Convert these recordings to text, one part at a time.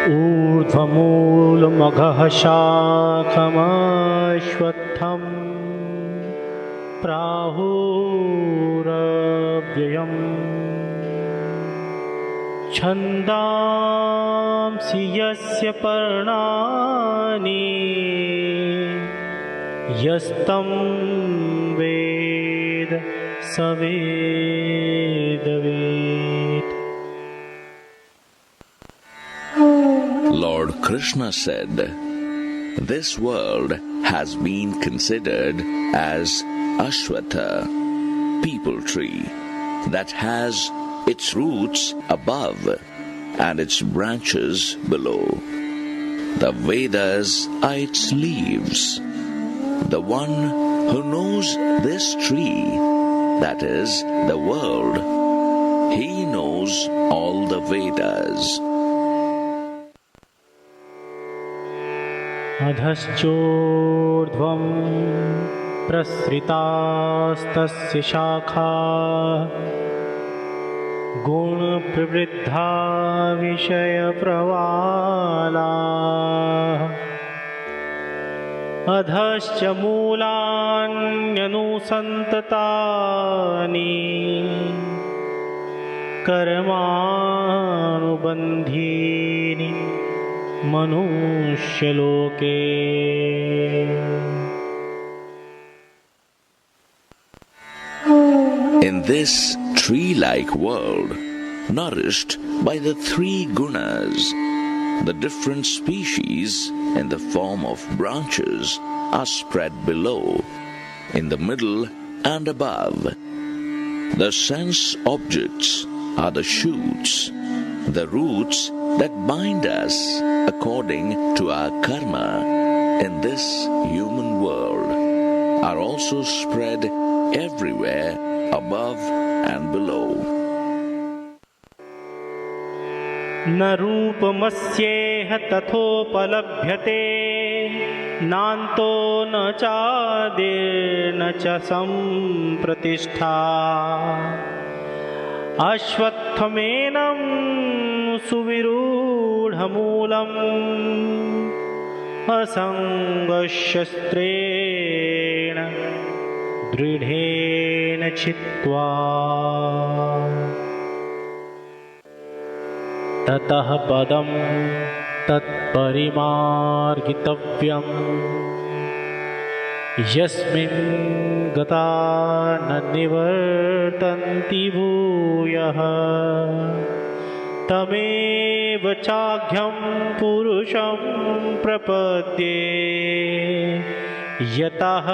ऊर्ध्वमूलमघः शाखमश्वत्थं प्राहुरव्ययम् छन्दांसि यस्य पर्णानि यस्तं वेद स वेदवेत्. Lord Krishna said, "This world has been considered as Ashwatha, peepal tree, that has its roots above and its branches below. The Vedas are its leaves. The one who knows this tree, that is, the world, he knows all the Vedas." अधश्चोर्ध्वं प्रसृतास्तस्य शाखा गुणप्रवृद्धा विषयप्रवालाः अधश्च मूलान्यनुसन्ततानि कर्मानुबन्धीनि मनुष्यलोके. In this tree-like world, nourished by the three gunas, the different species in the form of branches are spread below, in the middle and above. The sense objects are the shoots, the roots that bind us according to our karma in this human world, are also spread everywhere above and below. न रूपमस्येह तथोपलभ्यते नान्तो न चादिर्न च सम्प्रतिष्ठा. अश्वत्थमेनं सुविरूढमूलम् असङ्गशस्त्रेण दृढेन छित्त्वा. ततः पदं तत्परिमार्गितव्यम् यस्मिन् गता न निवर्तन्ति भूयः. तमेव चाख्यं पुरुषं प्रपद्ये यतः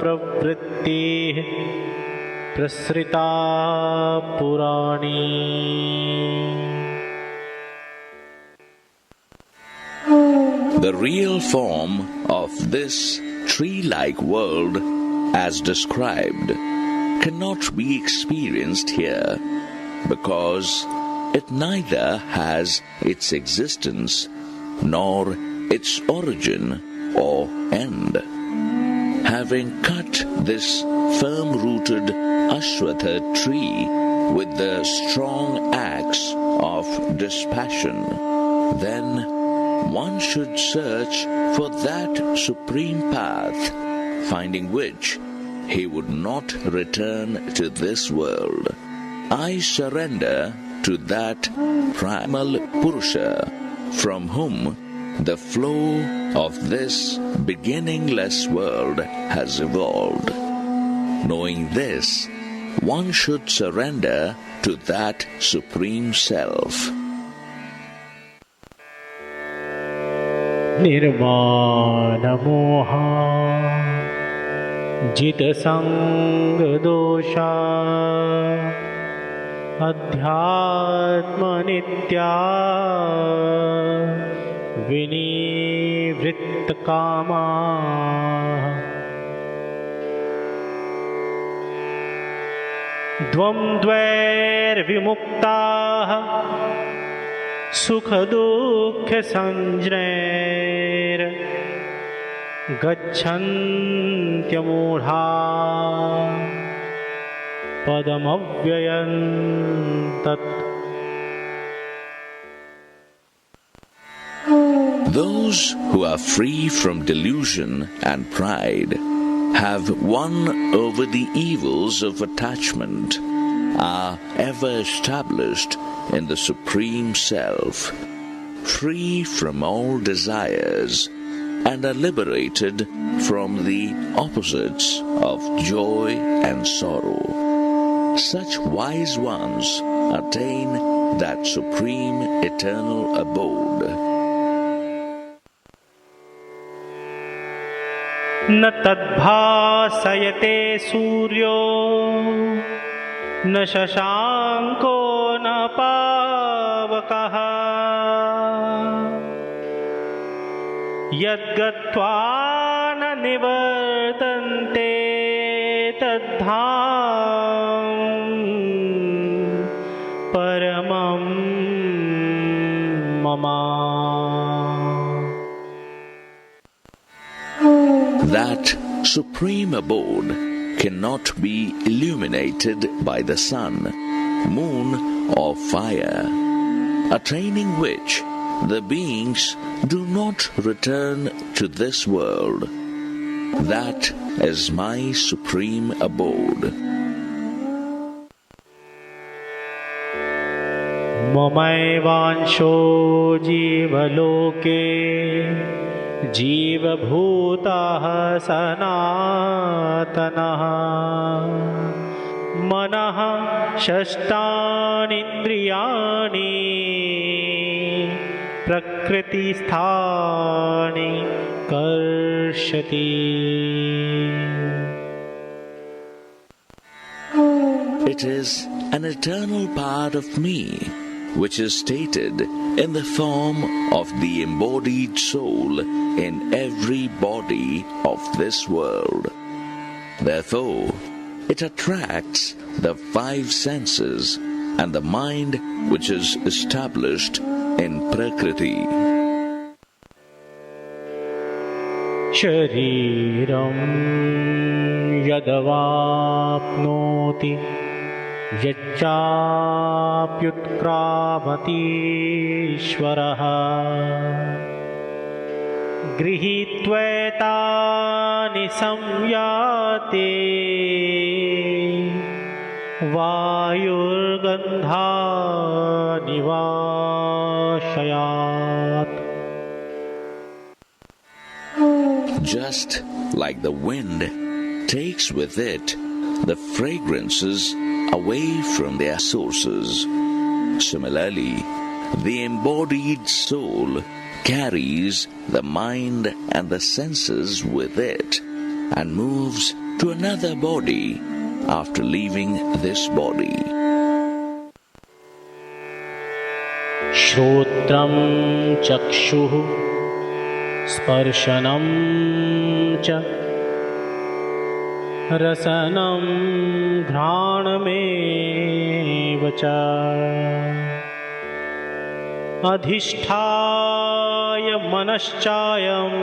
प्रवृत्तिः प्रसृता पुराणी. The real form of this tree-like world, as described, cannot be experienced here, because it neither has its existence nor its origin or end. Having cut this firm-rooted Ashwatha tree with the strong axe of dispassion, then one should search for that supreme path, finding which he would not return to this world. I surrender to that primal Purusha from whom the flow of this beginningless world has evolved. Knowing this, one should surrender to that Supreme Self. निर्माणमोहा जितसङ्गदोषा अध्यात्मनित्या विनिवृत्तकामा. द्वन्द्वैर्विमुक्ताः सुखदुःखसञ्ज्ञैर्गच्छन्त्यमूढा पदमव्ययं तत्. Those who are free from delusion and pride have won over the evils of attachment, are ever established in the Supreme Self, free from all desires, and are liberated from the opposites of joy and sorrow. Such wise ones attain that supreme eternal abode. न तद्भासयते सूर्यो न शशाङ्को न पावकः यद्गत्वा न निवर्तन्ते तद्धाम परमं मम. That supreme abode cannot be illuminated by the sun, moon, or fire, attaining which the beings do not return to this world. That is my supreme abode. ममैवांशो जीवलोके जीवभूतः सनातनः मनः षष्ठानीन्द्रियाणि प्रकृतिस्थानि कर्षति. It is an eternal part of me, which is stated in the form of the embodied soul in every body of this world. Therefore, it attracts the five senses and the mind which is established in Prakriti. शरीरं यदवाप्नोति यच्चाप्युत्क्रामतीश्वरः गृहीत्वैतानि संयाते वायुर्गन्धानि वाशयात्. Just like the wind takes with it the fragrances away from their sources, similarly, the embodied soul carries the mind and the senses with it and moves to another body after leaving this body. श्रोत्रं चक्षुः स्पर्शनं च रसनं घ्राणमेव च अधिष्ठाय मनश्चायं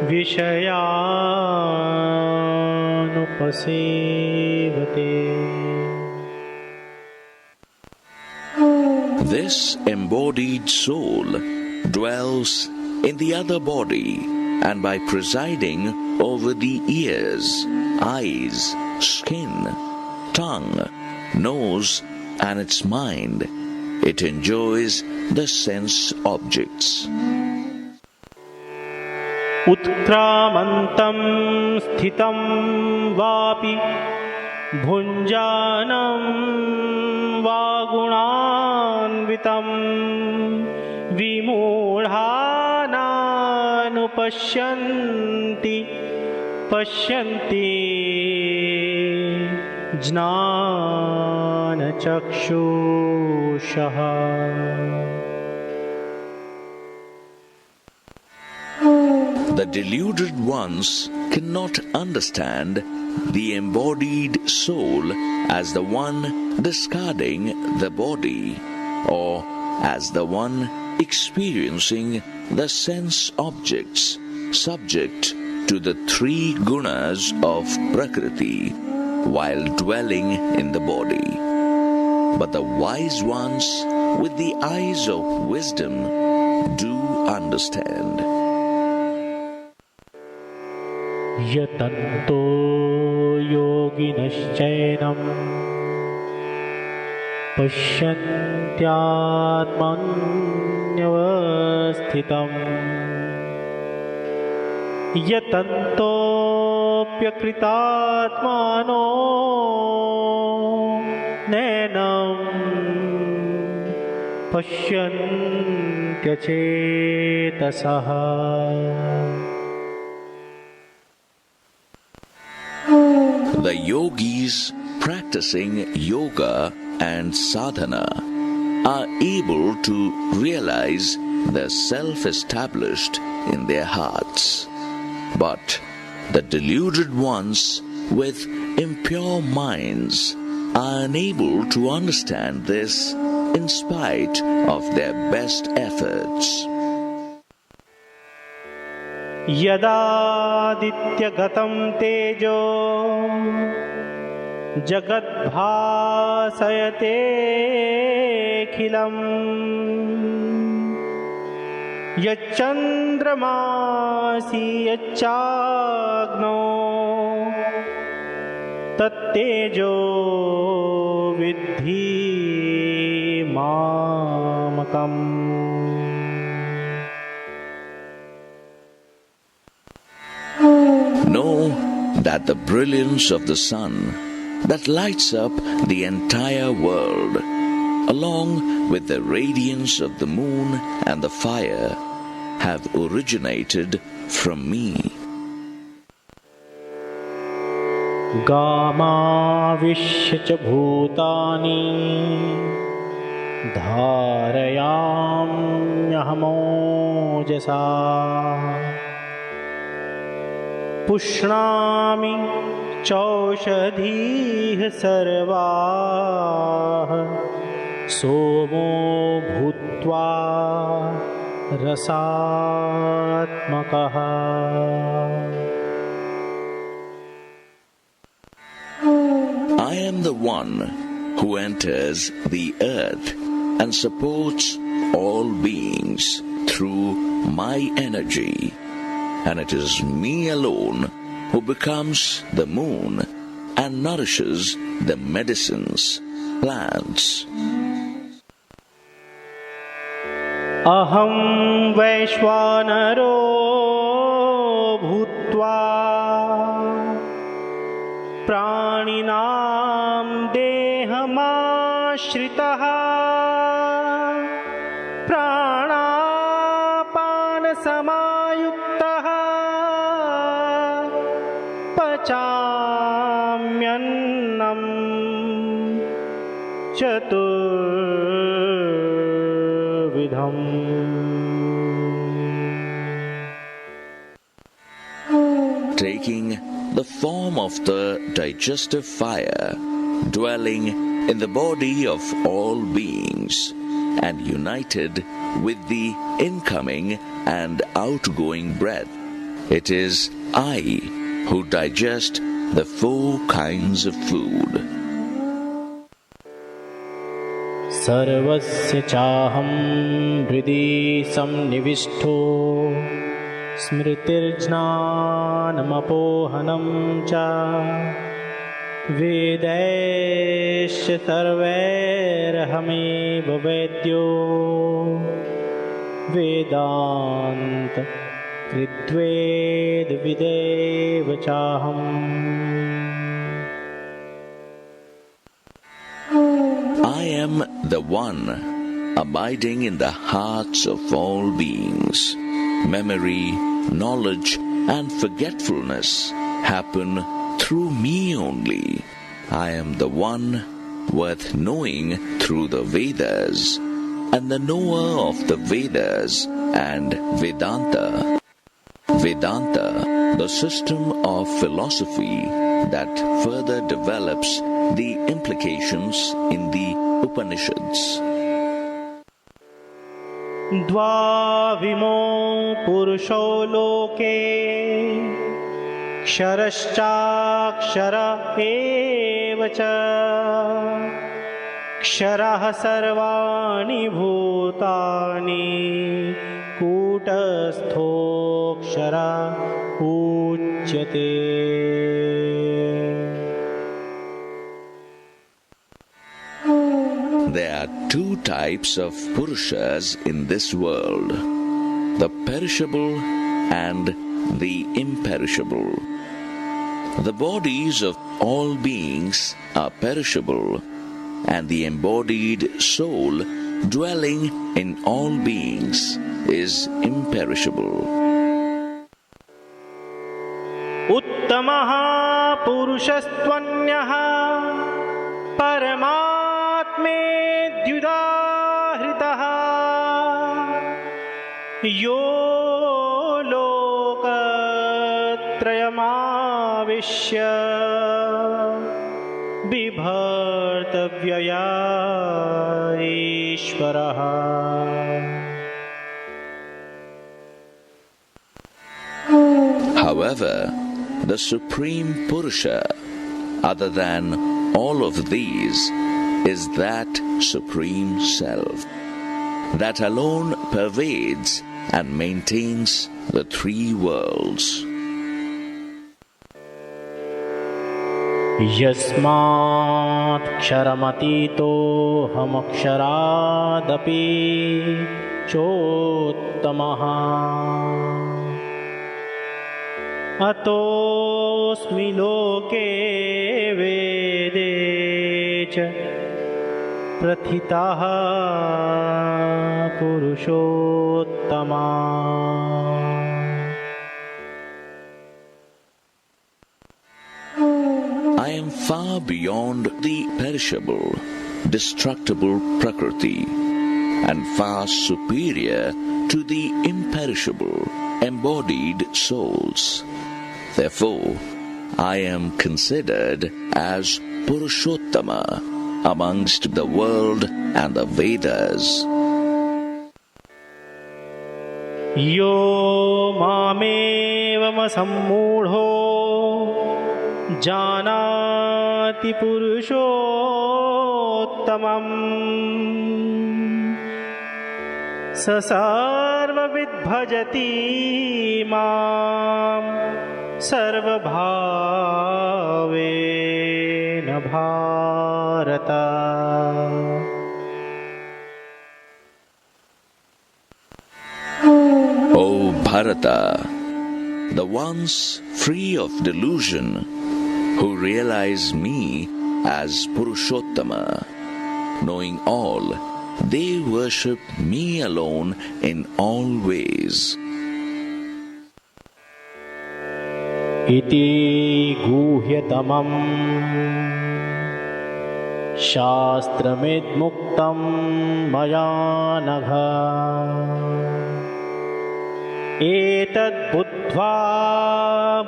विषयानुपसेवते. This embodied soul dwells in the other body, and by presiding over the ears, eyes, skin, tongue, nose, and its mind, it enjoys the sense objects. उत्क्रामन्तं स्थितं वापि भुञ्जानं वा गुणान्वितं विमूढानानुपश्यन्ति ज्ञानचक्षुषः. The deluded ones cannot understand the embodied soul as the one discarding the body, or as the one experiencing the sense objects subject to the three gunas of Prakriti while dwelling in the body. But the wise ones with the eyes of wisdom do understand. यतन्तो योगिनश्चैनं पश्यन्त्यात्मन्यवस्थितम् यतन्तोऽप्यकृतात्मानो नैनं पश्यन्त्यचेतसः. The yogis practicing yoga and sadhana are able to realize the self established in their hearts. But the deluded ones with impure minds are unable to understand this in spite of their best efforts. यदादित्यगतं तेजो जगद्भासयतेऽखिलम् यच्चन्द्रमासि यच्चाग्नो तत्तेजो विद्धि मामकम्. Know that the brilliance of the sun that lights up the entire world, along with the radiance of the moon and the fire, have originated from me. गामाविश्य च भूतानि धारयाम्यहमोजसा पुष्णामि चौषधीः सर्वाः सोमो भूत्वा रसात्मकः. I am the one who enters the earth and supports all beings through my energy, and it is me alone who becomes the moon and nourishes the medicines, plants. Aham Vaishvanaro Bhutva Praninam Dehamashritah Pranapana Samayuktah Pachamyannam Chaturvidham. Taking the form of the digestive fire, dwelling in the body of all beings, and united with the incoming and outgoing breath, it is I who digest the 4 kinds of food. Sarvasya chaham hridhi samnivishto smritirjnanamapohanam cha vedesya sarvairhameva vedyo vedanta kritved videva chaham. I am the one abiding in the hearts of all beings. Memory, knowledge, and forgetfulness happen through me only. I am the one worth knowing through the Vedas, and the knower of the Vedas and Vedanta. Vedanta, the system of philosophy that further develops the implications in the Upanishads. Dvavimo purusho loke ksharashchakshara evacha ksharah sarvani bhutani उच्यते. There are two types of Purushas in this world, the perishable and the imperishable. The bodies of all beings are perishable, and the embodied soul dwelling in all beings is imperishable. उत्तमः पुरुषस्त्वन्यः परमात्मेत्युदाहृतः यो लोकत्रयमाविश्य बिभर्तव्यया ईश्वरः. However, the Supreme Purusha, other than all of these, is that Supreme Self, that alone pervades and maintains the three worlds. यस्मात् क्षरमतीतोऽहमक्षरादपि चोत्तमः अतोऽस्मि लोके वेदे च प्रथितः Purushottama. I am far beyond the perishable, destructible Prakriti, and far superior to the imperishable, embodied souls. Therefore, I am considered as Purushottama amongst the world and the Vedas. यो मामेवमसम्मूढो जानाति पुरुषोत्तमम् स सर्वविद् भजति मां सर्वभावेन Bharata. O Bharata, the ones free of delusion, who realize me as Purushottama, knowing all, they worship me alone in all ways. इति गुह्यतमं शास्त्रमिदमुक्तं मया नघ एतद्बुद्ध्वा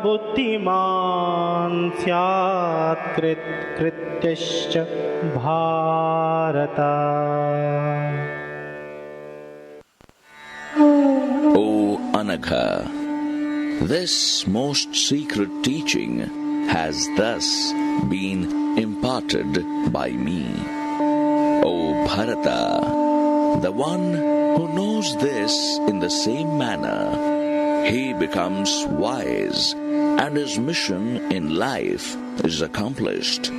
बुद्धिमान् स्यात् कृत्यश्च Bharata. O Anagha, this most secret teaching has thus been imparted by me. O Bharata, the one who knows this in the same manner, he becomes wise and his mission in life is accomplished.